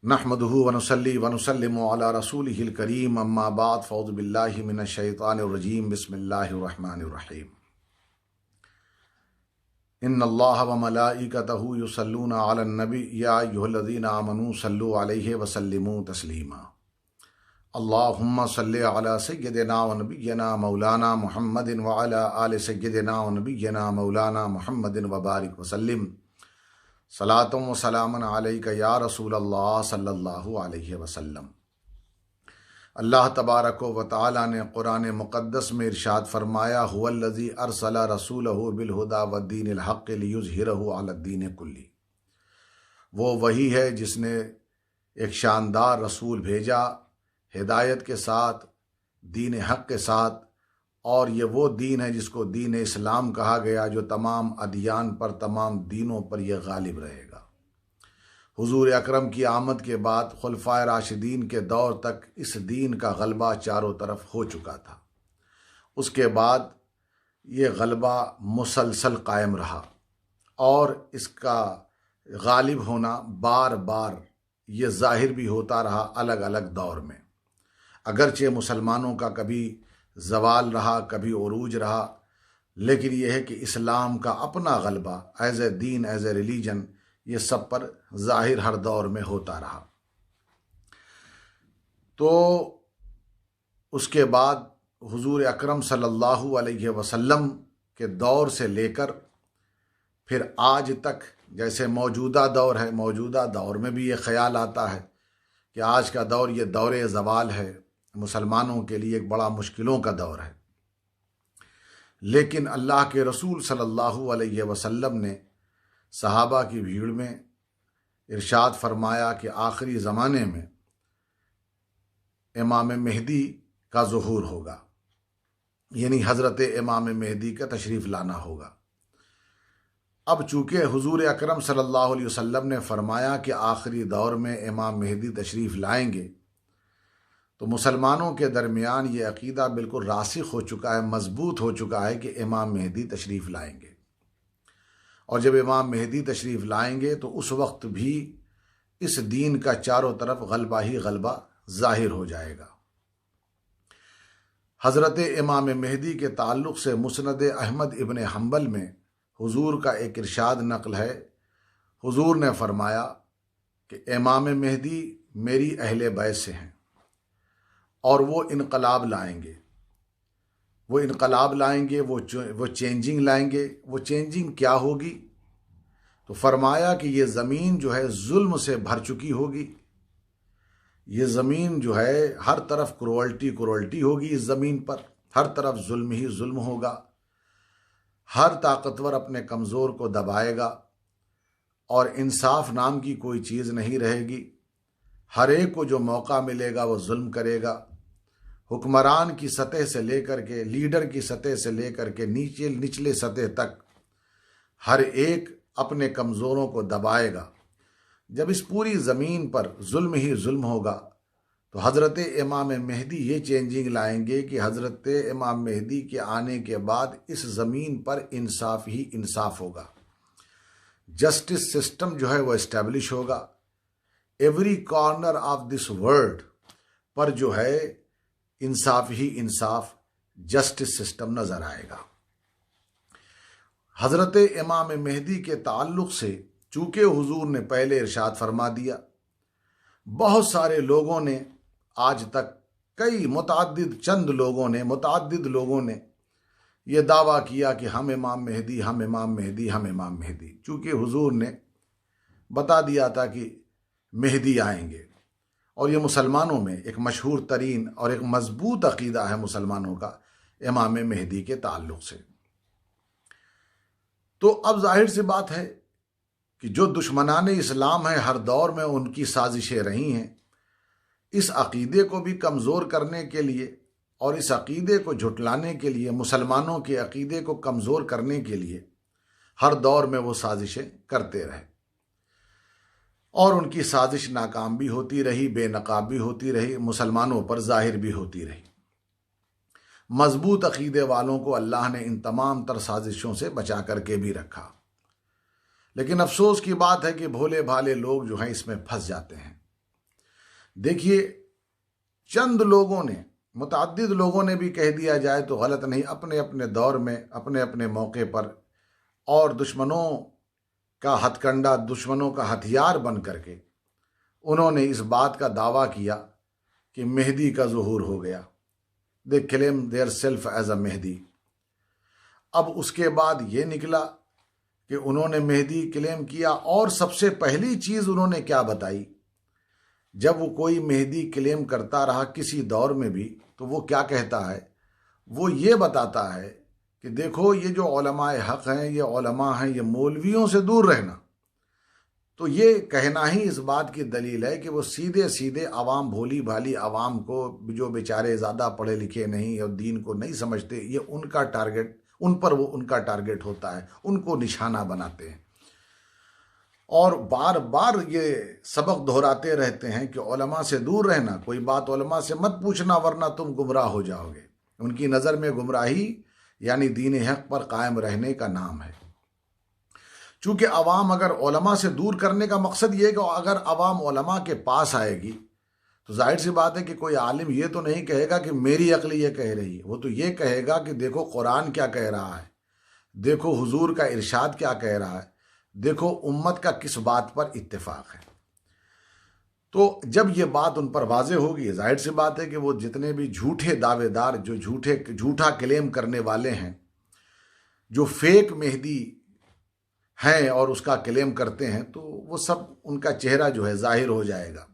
نحمدہ ونصلی ونسلم علی رسولہ الکریم اما بعد فاعوذ باللہ من الشیطان الرجیم بسم اللہ الرحمن الرحیم ان اللہ وملائکتہ یصلون علی النبی یا ایھا الذین آمنوا صلوا علیہ وسلموا تسلیما اللہم صلی علی سیدنا ونبینا مولانا محمد وعلی آل سیدنا ونبینا مولانا محمد وبارک وسلم صلاۃ و سلام علیک یا رسول اللہ صلی اللہ علیہ وسلم۔ اللہ تبارک و تعالیٰ نے قرآن مقدس میں ارشاد فرمایا هو الذی ارسل رسولہ بالہدی والدین الحق لیظہرہ علی الدین کلہ۔ وہ وہی ہے جس نے ایک شاندار رسول بھیجا ہدایت کے ساتھ، دین حق کے ساتھ، اور یہ وہ دین ہے جس کو دین اسلام کہا گیا، جو تمام ادیان پر، تمام دینوں پر یہ غالب رہے گا۔ حضور اکرم کی آمد کے بعد خلفائے راشدین کے دور تک اس دین کا غلبہ چاروں طرف ہو چکا تھا۔ اس کے بعد یہ غلبہ مسلسل قائم رہا اور اس کا غالب ہونا بار بار یہ ظاہر بھی ہوتا رہا الگ الگ دور میں۔ اگرچہ مسلمانوں کا کبھی زوال رہا، کبھی عروج رہا، لیکن یہ ہے کہ اسلام کا اپنا غلبہ ایز اے دین، ایز اے ریلیجن، یہ سب پر ظاہر ہر دور میں ہوتا رہا۔ تو اس کے بعد حضور اکرم صلی اللہ علیہ وسلم کے دور سے لے کر پھر آج تک، جیسے موجودہ دور ہے، موجودہ دور میں بھی یہ خیال آتا ہے کہ آج کا دور یہ دور زوال ہے، مسلمانوں کے لیے ایک بڑا مشکلوں کا دور ہے۔ لیکن اللہ کے رسول صلی اللہ علیہ وسلم نے صحابہ کی بھیڑ میں ارشاد فرمایا کہ آخری زمانے میں امام مہدی کا ظہور ہوگا، یعنی حضرت امام مہدی کا تشریف لانا ہوگا۔ اب چونکہ حضور اکرم صلی اللہ علیہ وسلم نے فرمایا کہ آخری دور میں امام مہدی تشریف لائیں گے، تو مسلمانوں کے درمیان یہ عقیدہ بالکل راسخ ہو چکا ہے، مضبوط ہو چکا ہے کہ امام مہدی تشریف لائیں گے، اور جب امام مہدی تشریف لائیں گے تو اس وقت بھی اس دین کا چاروں طرف غلبہ ہی غلبہ ظاہر ہو جائے گا۔ حضرت امام مہدی کے تعلق سے مسند احمد ابن حنبل میں حضور کا ایک ارشاد نقل ہے۔ حضور نے فرمایا کہ امام مہدی میری اہل بیت سے ہیں اور وہ انقلاب لائیں گے، وہ انقلاب لائیں گے، وہ چینجنگ لائیں گے۔ وہ چینجنگ کیا ہوگی؟ تو فرمایا کہ یہ زمین جو ہے ظلم سے بھر چکی ہوگی، یہ زمین جو ہے ہر طرف کرولٹی ہوگی، اس زمین پر ہر طرف ظلم ہی ظلم ہوگا، ہر طاقتور اپنے کمزور کو دبائے گا اور انصاف نام کی کوئی چیز نہیں رہے گی۔ ہر ایک کو جو موقع ملے گا وہ ظلم کرے گا، حکمران کی سطح سے لے کر کے، لیڈر کی سطح سے لے کر کے نچلے سطح تک ہر ایک اپنے کمزوروں کو دبائے گا۔ جب اس پوری زمین پر ظلم ہی ظلم ہوگا تو حضرت امام مہدی یہ چینجنگ لائیں گے کہ حضرت امام مہدی کے آنے کے بعد اس زمین پر انصاف ہی انصاف ہوگا، جسٹس سسٹم جو ہے وہ اسٹیبلش ہوگا۔ Every corner of this world پر جو ہے انصاف ہی انصاف، جسٹس سسٹم نظر آئے گا۔ حضرت امام مہدی کے تعلق سے چونکہ حضور نے پہلے ارشاد فرما دیا، بہت سارے لوگوں نے آج تک، متعدد لوگوں نے یہ دعویٰ کیا کہ ہم امام مہدی، ہم امام مہدی، ہم امام مہدی، چونکہ حضور نے بتا دیا تھا کہ مہدی آئیں گے، اور یہ مسلمانوں میں ایک مشہور ترین اور ایک مضبوط عقیدہ ہے مسلمانوں کا امام مہدی کے تعلق سے۔ تو اب ظاہر سی بات ہے کہ جو دشمنان اسلام ہیں ہر دور میں ان کی سازشیں رہی ہیں، اس عقیدے کو بھی کمزور کرنے کے لیے اور اس عقیدے کو جھٹلانے کے لیے، مسلمانوں کے عقیدے کو کمزور کرنے کے لیے ہر دور میں وہ سازشیں کرتے رہے، اور ان کی سازش ناکام بھی ہوتی رہی، بے نقاب بھی ہوتی رہی، مسلمانوں پر ظاہر بھی ہوتی رہی۔ مضبوط عقیدے والوں کو اللہ نے ان تمام تر سازشوں سے بچا کر کے بھی رکھا، لیکن افسوس کی بات ہے کہ بھولے بھالے لوگ جو ہیں اس میں پھنس جاتے ہیں۔ دیکھیے چند لوگوں نے، متعدد لوگوں نے بھی کہہ دیا جائے تو غلط نہیں، اپنے اپنے دور میں اپنے اپنے موقع پر اور دشمنوں کا ہتھ کنڈا، دشمنوں کا ہتھیار بن کر کے انہوں نے اس بات کا دعویٰ کیا کہ مہدی کا ظہور ہو گیا. دے کلیم دیئر سیلف ایز اے مہدی. اب اس کے بعد یہ نکلا کہ انہوں نے مہدی کلیم کیا، اور سب سے پہلی چیز انہوں نے کیا بتائی، جب وہ کوئی مہدی کلیم کرتا رہا کسی دور میں بھی تو وہ کیا کہتا ہے، وہ یہ بتاتا ہے کہ دیکھو یہ جو علماء حق ہیں، یہ علماء ہیں، یہ مولویوں سے دور رہنا. تو یہ کہنا ہی اس بات کی دلیل ہے کہ وہ سیدھے سیدھے عوام، بھولی بھالی عوام کو، جو بیچارے زیادہ پڑھے لکھے نہیں اور دین کو نہیں سمجھتے، یہ ان کا ٹارگٹ، ان پر وہ ان کا ٹارگٹ ہوتا ہے، ان کو نشانہ بناتے ہیں. اور بار بار یہ سبق دہراتے رہتے ہیں کہ علماء سے دور رہنا، کوئی بات علماء سے مت پوچھنا ورنہ تم گمراہ ہو جاؤ گے. ان کی نظر میں گمراہی یعنی دین حق پر قائم رہنے کا نام ہے. چونکہ عوام اگر علماء سے دور کرنے کا مقصد یہ ہے کہ اگر عوام علماء کے پاس آئے گی تو ظاہر سی بات ہے کہ کوئی عالم یہ تو نہیں کہے گا کہ میری عقل یہ کہہ رہی ہے، وہ تو یہ کہے گا کہ دیکھو قرآن کیا کہہ رہا ہے، دیکھو حضور کا ارشاد کیا کہہ رہا ہے، دیکھو امت کا کس بات پر اتفاق ہے. تو جب یہ بات ان پر واضح ہوگی، ظاہر سی بات ہے کہ وہ جتنے بھی جھوٹے دعوے دار، جو جھوٹا کلیم کرنے والے ہیں، جو فیک مہدی ہیں اور اس کا کلیم کرتے ہیں، تو وہ سب ان کا چہرہ جو ہے ظاہر ہو جائے گا.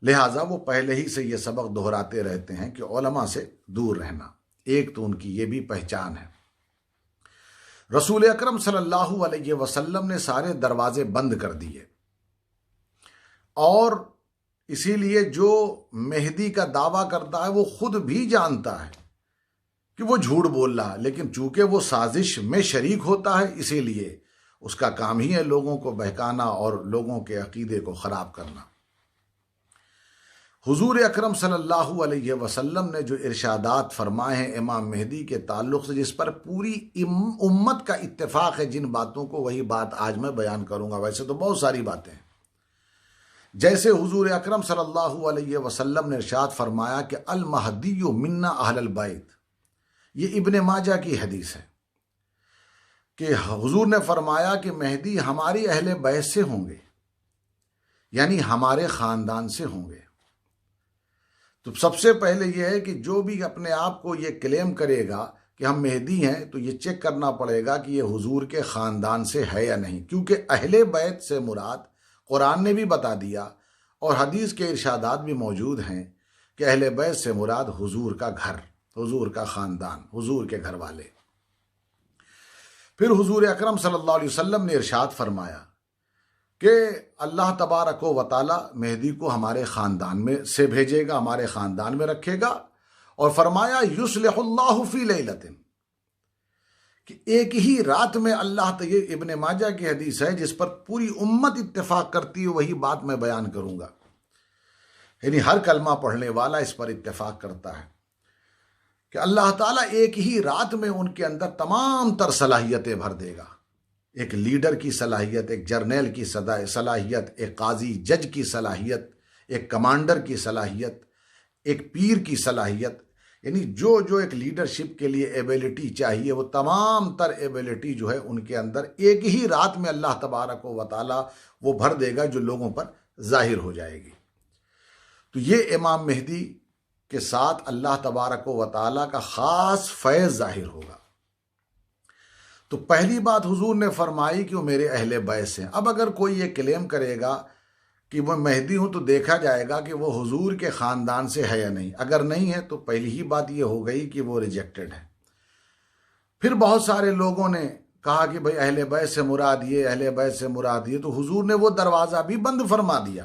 لہٰذا وہ پہلے ہی سے یہ سبق دہراتے رہتے ہیں کہ علماء سے دور رہنا. ایک تو ان کی یہ بھی پہچان ہے. رسول اکرم صلی اللہ علیہ وسلم نے سارے دروازے بند کر دیے، اور اسی لیے جو مہدی کا دعویٰ کرتا ہے وہ خود بھی جانتا ہے کہ وہ جھوٹ بول رہا ہے، لیکن چونکہ وہ سازش میں شریک ہوتا ہے، اسی لیے اس کا کام ہی ہے لوگوں کو بہکانا اور لوگوں کے عقیدے کو خراب کرنا. حضور اکرم صلی اللہ علیہ وسلم نے جو ارشادات فرمائے ہیں امام مہدی کے تعلق سے، جس پر پوری امت کا اتفاق ہے، جن باتوں کو وہی بات آج میں بیان کروں گا. ویسے تو بہت ساری باتیں ہیں. جیسے حضور اکرم صلی اللہ علیہ وسلم نے ارشاد فرمایا کہ المہدی منا اہل البیت. یہ ابن ماجہ کی حدیث ہے کہ حضور نے فرمایا کہ مہدی ہماری اہل بیت سے ہوں گے، یعنی ہمارے خاندان سے ہوں گے. تو سب سے پہلے یہ ہے کہ جو بھی اپنے آپ کو یہ کلیم کرے گا کہ ہم مہدی ہیں، تو یہ چیک کرنا پڑے گا کہ یہ حضور کے خاندان سے ہے یا نہیں، کیونکہ اہل بیت سے مراد قرآن نے بھی بتا دیا اور حدیث کے ارشادات بھی موجود ہیں کہ اہل بیت سے مراد حضور کا گھر، حضور کا خاندان، حضور کے گھر والے. پھر حضور اکرم صلی اللہ علیہ وسلم نے ارشاد فرمایا کہ اللہ تبارک و تعالی مہدی کو ہمارے خاندان میں سے بھیجے گا، ہمارے خاندان میں رکھے گا. اور فرمایا یصلح اللہ فی لیلۃ، کہ ایک ہی رات میں اللہ، یہ ابن ماجہ کی حدیث ہے جس پر پوری امت اتفاق کرتی ہے، وہی بات میں بیان کروں گا. یعنی ہر کلمہ پڑھنے والا اس پر اتفاق کرتا ہے کہ اللہ تعالیٰ ایک ہی رات میں ان کے اندر تمام تر صلاحیتیں بھر دے گا. ایک لیڈر کی صلاحیت، ایک جرنیل کی صلاحیت، ایک قاضی جج کی صلاحیت، ایک کمانڈر کی صلاحیت، ایک پیر کی صلاحیت، یعنی جو ایک لیڈرشپ کے لیے ایبیلٹی چاہیے، وہ تمام تر ایبیلٹی جو ہے ان کے اندر ایک ہی رات میں اللہ تبارک و تعالی وہ بھر دے گا، جو لوگوں پر ظاہر ہو جائے گی. تو یہ امام مہدی کے ساتھ اللہ تبارک و تعالی کا خاص فیض ظاہر ہوگا. تو پہلی بات حضور نے فرمائی کہ وہ میرے اہل بیت سے ہیں. اب اگر کوئی یہ کلیم کرے گا کہ وہ مہدی ہوں تو دیکھا جائے گا کہ وہ حضور کے خاندان سے ہے یا نہیں. اگر نہیں ہے تو پہلی ہی بات یہ ہو گئی کہ وہ ریجیکٹڈ ہے. پھر بہت سارے لوگوں نے کہا کہ بھئی اہل بیت سے مراد یہ، اہل بیت سے مراد یہ، تو حضور نے وہ دروازہ بھی بند فرما دیا.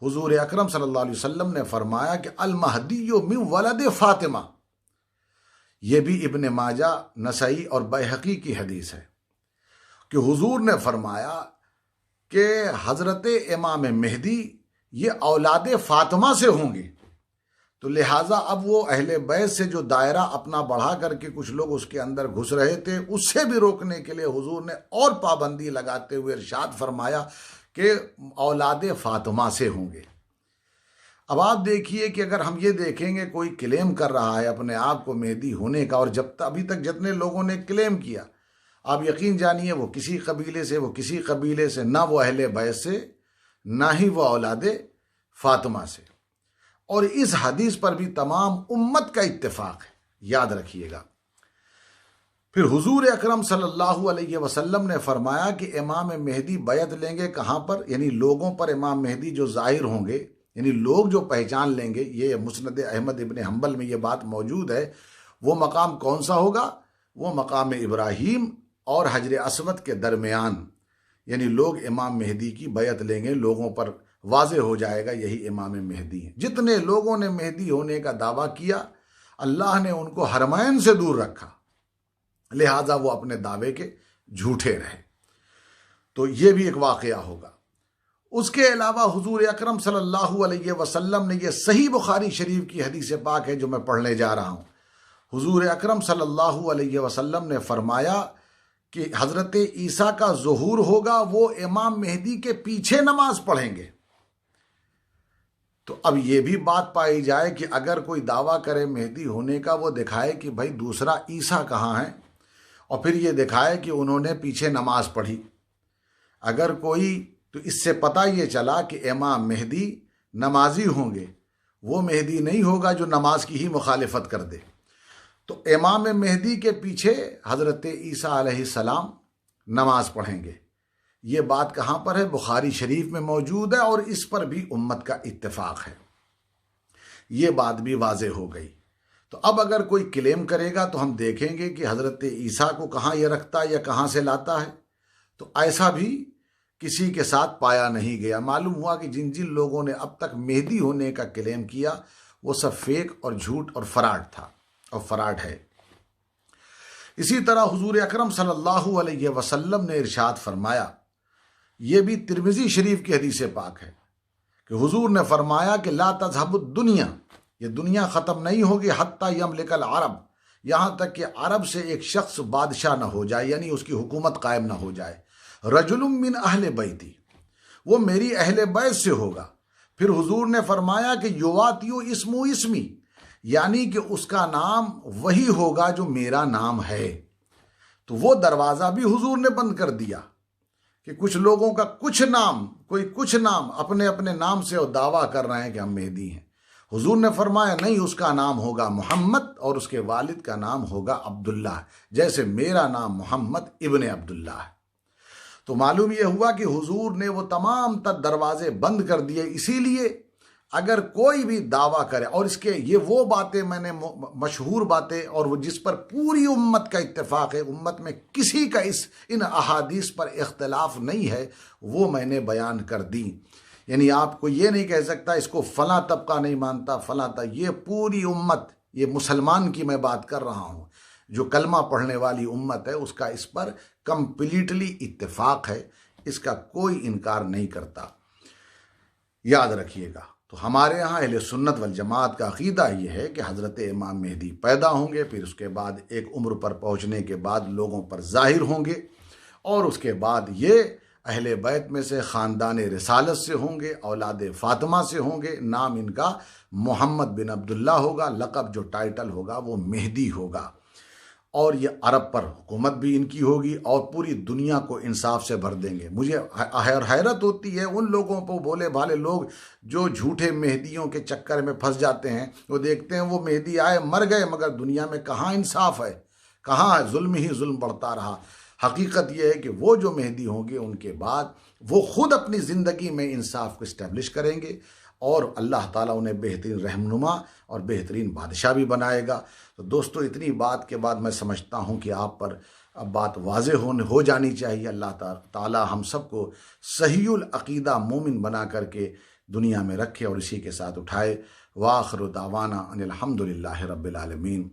حضور اکرم صلی اللہ علیہ وسلم نے فرمایا کہ المہدی من ولد فاطمہ. یہ بھی ابن ماجہ، نسائی اور بیہقی کی حدیث ہے کہ حضور نے فرمایا کہ حضرت امام مہدی یہ اولاد فاطمہ سے ہوں گے. تو لہٰذا اب وہ اہل بیت سے جو دائرہ اپنا بڑھا کر کے کچھ لوگ اس کے اندر گھس رہے تھے، اس سے بھی روکنے کے لیے حضور نے اور پابندی لگاتے ہوئے ارشاد فرمایا کہ اولاد فاطمہ سے ہوں گے. اب آپ دیکھیے کہ اگر ہم یہ دیکھیں گے کوئی کلیم کر رہا ہے اپنے آپ کو مہدی ہونے کا، اور ابھی تک جتنے لوگوں نے کلیم کیا، آپ یقین جانیے وہ کسی قبیلے سے، نہ وہ اہل بیت سے، نہ ہی وہ اولاد فاطمہ سے، اور اس حدیث پر بھی تمام امت کا اتفاق ہے، یاد رکھیے گا۔ پھر حضور اکرم صلی اللہ علیہ وسلم نے فرمایا کہ امام مہدی بیعت لیں گے کہاں پر؟ یعنی لوگوں پر امام مہدی جو ظاہر ہوں گے، یعنی لوگ جو پہچان لیں گے، یہ مسند احمد ابن حنبل میں یہ بات موجود ہے، وہ مقام کون سا ہوگا؟ وہ مقام ابراہیم اور حجر اسود کے درمیان، یعنی لوگ امام مہدی کی بیعت لیں گے، لوگوں پر واضح ہو جائے گا یہی امام مہدی ہیں۔ جتنے لوگوں نے مہدی ہونے کا دعویٰ کیا، اللہ نے ان کو حرمین سے دور رکھا، لہٰذا وہ اپنے دعوے کے جھوٹے رہے۔ تو یہ بھی ایک واقعہ ہوگا۔ اس کے علاوہ حضور اکرم صلی اللہ علیہ وسلم نے، یہ صحیح بخاری شریف کی حدیث پاک ہے جو میں پڑھنے جا رہا ہوں، حضور اکرم صلی اللہ علیہ وسلم نے فرمایا کہ حضرت عیسیٰ کا ظہور ہوگا، وہ امام مہدی کے پیچھے نماز پڑھیں گے۔ تو اب یہ بھی بات پائی جائے کہ اگر کوئی دعویٰ کرے مہدی ہونے کا، وہ دکھائے کہ بھائی دوسرا عیسیٰ کہاں ہے، اور پھر یہ دکھائے کہ انہوں نے پیچھے نماز پڑھی۔ اگر کوئی، تو اس سے پتہ یہ چلا کہ امام مہدی نمازی ہوں گے، وہ مہدی نہیں ہوگا جو نماز کی ہی مخالفت کر دے۔ تو امام مہدی کے پیچھے حضرت عیسیٰ علیہ السلام نماز پڑھیں گے۔ یہ بات کہاں پر ہے؟ بخاری شریف میں موجود ہے، اور اس پر بھی امت کا اتفاق ہے۔ یہ بات بھی واضح ہو گئی۔ تو اب اگر کوئی کلیم کرے گا تو ہم دیکھیں گے کہ حضرت عیسیٰ کو کہاں یہ رکھتا ہے یا کہاں سے لاتا ہے۔ تو ایسا بھی کسی کے ساتھ پایا نہیں گیا۔ معلوم ہوا کہ جن لوگوں نے اب تک مہدی ہونے کا کلیم کیا، وہ سب فیک اور جھوٹ اور فراڈ تھا اور فراڈ ہے۔ اسی طرح حضور اکرم صلی اللہ علیہ وسلم نے ارشاد فرمایا، یہ بھی ترمذی شریف کی حدیث پاک ہے کہ حضور نے فرمایا کہ لا تذهب الدنیا، یہ دنیا ختم نہیں ہوگی، حتی یملک العرب، یہاں تک کہ عرب سے ایک شخص بادشاہ نہ ہو جائے، یعنی اس کی حکومت قائم نہ ہو جائے، رجل من اہل بیتی، وہ میری اہل بیت سے ہوگا۔ پھر حضور نے فرمایا کہ یواتیو اسمو اسمی، یعنی کہ اس کا نام وہی ہوگا جو میرا نام ہے۔ تو وہ دروازہ بھی حضور نے بند کر دیا کہ کچھ لوگوں کا کچھ نام اپنے اپنے نام سے دعویٰ کر رہے ہیں کہ ہم مہدی ہیں۔ حضور نے فرمایا نہیں، اس کا نام ہوگا محمد اور اس کے والد کا نام ہوگا عبداللہ، جیسے میرا نام محمد ابن عبداللہ ہے۔ تو معلوم یہ ہوا کہ حضور نے وہ تمام تر دروازے بند کر دیے۔ اسی لیے اگر کوئی بھی دعویٰ کرے، اور اس کے یہ وہ باتیں میں نے مشہور باتیں، اور وہ جس پر پوری امت کا اتفاق ہے، امت میں کسی کا ان احادیث پر اختلاف نہیں ہے، وہ میں نے بیان کر دی۔ یعنی آپ کو یہ نہیں کہہ سکتا اس کو فلاں طبقہ نہیں مانتا، فلاں یہ پوری امت، یہ مسلمان کی میں بات کر رہا ہوں، جو کلمہ پڑھنے والی امت ہے، اس کا اس پر کمپلیٹلی اتفاق ہے، اس کا کوئی انکار نہیں کرتا۔ یاد رکھیے گا۔ تو ہمارے ہاں اہل سنت والجماعت کا عقیدہ یہ ہے کہ حضرت امام مہدی پیدا ہوں گے، پھر اس کے بعد ایک عمر پر پہنچنے کے بعد لوگوں پر ظاہر ہوں گے، اور اس کے بعد یہ اہل بیت میں سے خاندان رسالت سے ہوں گے، اولاد فاطمہ سے ہوں گے، نام ان کا محمد بن عبداللہ ہوگا، لقب جو ٹائٹل ہوگا وہ مہدی ہوگا، اور یہ عرب پر حکومت بھی ان کی ہوگی، اور پوری دنیا کو انصاف سے بھر دیں گے۔ مجھے حیرت ہوتی ہے ان لوگوں کو، بولے بھالے لوگ جو جھوٹے مہدیوں کے چکر میں پھنس جاتے ہیں، وہ دیکھتے ہیں وہ مہدی آئے مر گئے، مگر دنیا میں کہاں انصاف ہے، کہاں ہے، ظلم ہی ظلم بڑھتا رہا۔ حقیقت یہ ہے کہ وہ جو مہدی ہوں گے، ان کے بعد وہ خود اپنی زندگی میں انصاف کو اسٹیبلش کریں گے، اور اللہ تعالیٰ انہیں بہترین رہنما اور بہترین بادشاہ بھی بنائے گا۔ تو دوستو، اتنی بات کے بعد میں سمجھتا ہوں کہ آپ پر اب بات واضح ہو جانی چاہیے۔ اللہ تعالیٰ ہم سب کو صحیح العقیدہ مومن بنا کر کے دنیا میں رکھے اور اسی کے ساتھ اٹھائے۔ وآخر دعوانا ان الحمد للہ رب العالمین۔